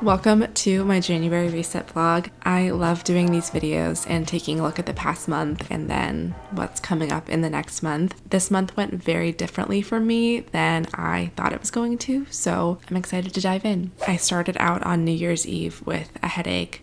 Welcome to my January reset vlog. I love doing these videos and taking a look at the past month and then what's coming up in the next month. This month went very differently for me than I thought it was going to, so I'm excited to dive in. I started out on New Year's Eve with a headache,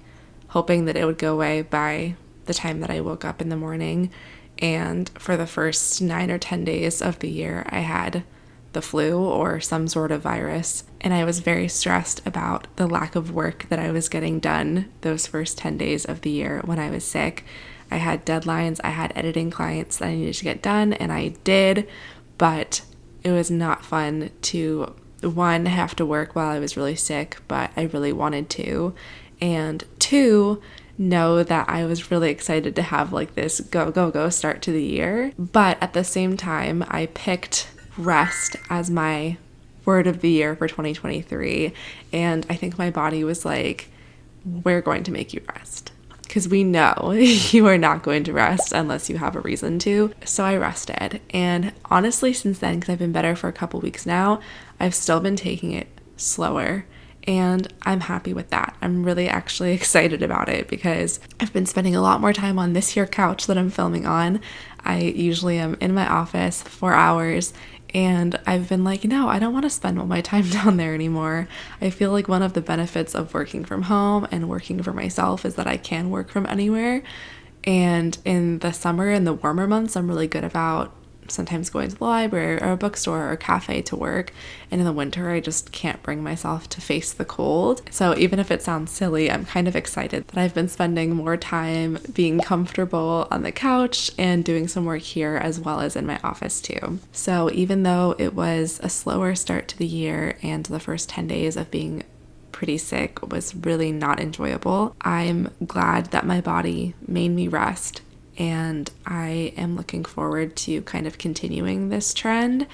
hoping that it would go away by the time that I woke up in the morning, and for the first 9 or 10 days of the year I had the flu or some sort of virus, and I was very stressed about the lack of work that I was getting done those first 10 days of the year when I was sick. I had deadlines, I had editing clients that I needed to get done, and I did, but it was not fun to, one, have to work while I was really sick, but I really wanted to, and two, know that I was really excited to have like this go start to the year. But at the same time, I picked rest as my word of the year for 2023, and I think my body was like, we're going to make you rest, because we know you are not going to rest unless you have a reason to. So I rested, and honestly since then, because I've been better for a couple weeks now, I've still been taking it slower, and I'm happy with that. I'm really actually excited about it because I've been spending a lot more time on this here couch that I'm filming on. I usually am in my office for hours, and I've been like, no, I don't want to spend all my time down there anymore. I feel like one of the benefits of working from home and working for myself is that I can work from anywhere. And in the summer and the warmer months, I'm really good about sometimes going to the library or a bookstore or a cafe to work, and in the winter I just can't bring myself to face the cold. So even if it sounds silly, I'm kind of excited that I've been spending more time being comfortable on the couch and doing some work here as well as in my office too. So even though it was a slower start to the year and the first 10 days of being pretty sick was really not enjoyable, I'm glad that my body made me rest. And I am looking forward to kind of continuing this trend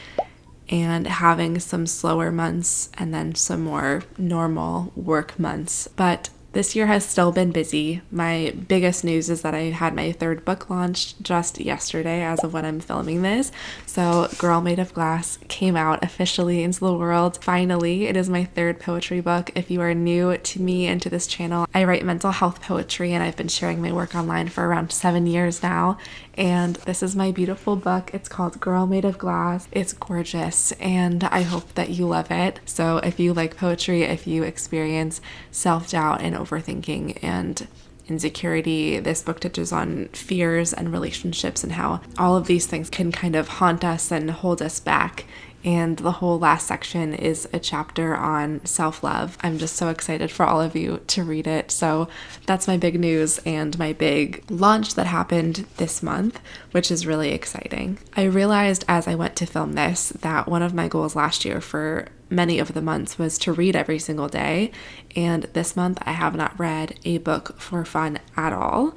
and having some slower months and then some more normal work months. But this year has still been busy. My biggest news is that I had my third book launched just yesterday as of when I'm filming this. So Girl Made of Glass came out officially into the world. Finally, it is my third poetry book. If you are new to me and to this channel, I write mental health poetry, and I've been sharing my work online for around 7 years now. And this is my beautiful book. It's called Girl Made of Glass. It's gorgeous, and I hope that you love it. So if you like poetry, if you experience self-doubt and overthinking and insecurity, this book touches on fears and relationships and how all of these things can kind of haunt us and hold us back. And the whole last section is a chapter on self-love. I'm just so excited for all of you to read it. So that's my big news and my big launch that happened this month, which is really exciting. I realized as I went to film this that one of my goals last year for many of the months was to read every single day. And this month I have not read a book for fun at all.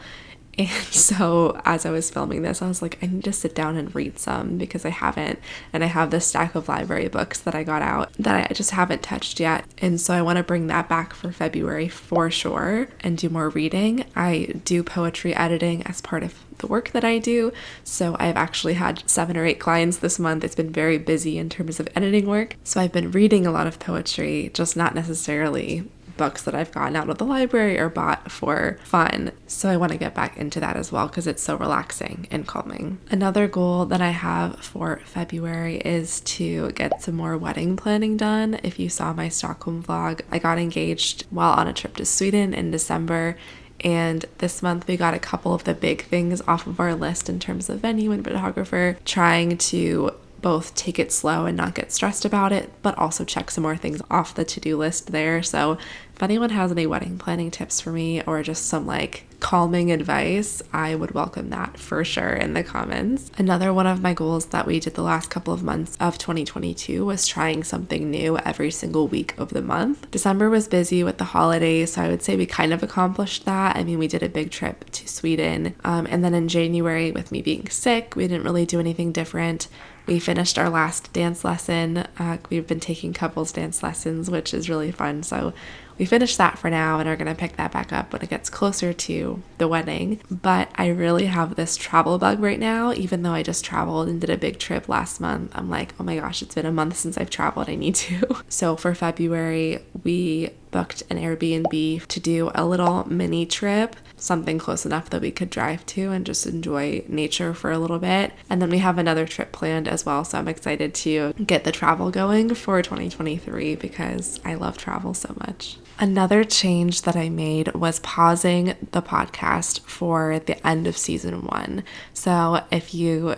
And so as I was filming this, I was like, I need to sit down and read some because I haven't. And I have this stack of library books that I got out that I just haven't touched yet. And so I want to bring that back for February for sure and do more reading. I do poetry editing as part of the work that I do. So I've actually had 7 or 8 clients this month. It's been very busy in terms of editing work. So I've been reading a lot of poetry, just not necessarily books that I've gotten out of the library or bought for fun. So I want to get back into that as well because it's so relaxing and calming. Another goal that I have for February is to get some more wedding planning done. If you saw my Stockholm vlog, I got engaged while on a trip to Sweden in December. And this month we got a couple of the big things off of our list in terms of venue and photographer, trying to both take it slow and not get stressed about it, but also check some more things off the to-do list there. So if anyone has any wedding planning tips for me or just some like calming advice, I would welcome that for sure in the comments. Another one of my goals that we did the last couple of months of 2022 was trying something new every single week of the month. December was busy with the holidays, so I would say we kind of accomplished that. I mean, we did a big trip to Sweden, and then in January with me being sick, we didn't really do anything different. We finished our last dance lesson. We've been taking couples dance lessons, which is really fun. So we finished that for now and are going to pick that back up when it gets closer to the wedding. But I really have this travel bug right now, even though I just traveled and did a big trip last month. I'm like, oh my gosh, it's been a month since I've traveled. I need to. So for February, we booked an Airbnb to do a little mini trip, something close enough that we could drive to and just enjoy nature for a little bit. And then we have another trip planned as well, so I'm excited to get the travel going for 2023 because I love travel so much. Another change that I made was pausing the podcast for the end of season 1. So if you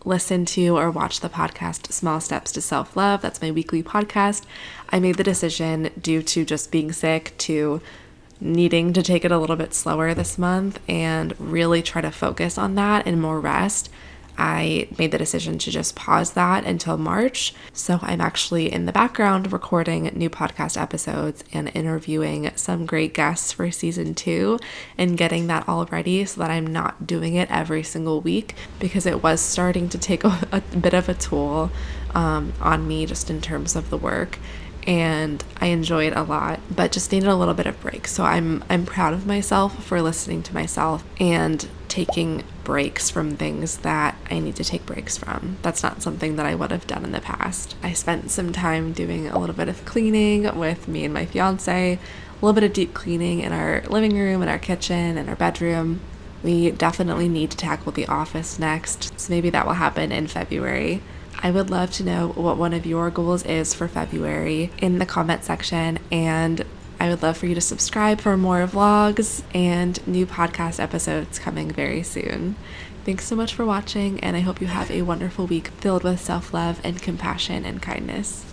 listen to or watch the podcast Small Steps to Self-Love, that's my weekly podcast, I made the decision due to just being sick to needing to take it a little bit slower this month and really try to focus on that and more rest. I made the decision to just pause that until March. So I'm actually in the background recording new podcast episodes and interviewing some great guests for season 2 and getting that all ready so that I'm not doing it every single week, because it was starting to take a bit of a toll on me just in terms of the work. And I enjoy it a lot, but just needed a little bit of break. So I'm proud of myself for listening to myself and taking breaks from things that I need to take breaks from. That's not something that I would have done in the past. I spent some time doing a little bit of cleaning with me and my fiance, a little bit of deep cleaning in our living room and our kitchen and our bedroom. We definitely need to tackle the office next, so maybe that will happen in February. I would love to know what one of your goals is for February in the comment section, and I would love for you to subscribe for more vlogs and new podcast episodes coming very soon. Thanks so much for watching, and I hope you have a wonderful week filled with self-love and compassion and kindness.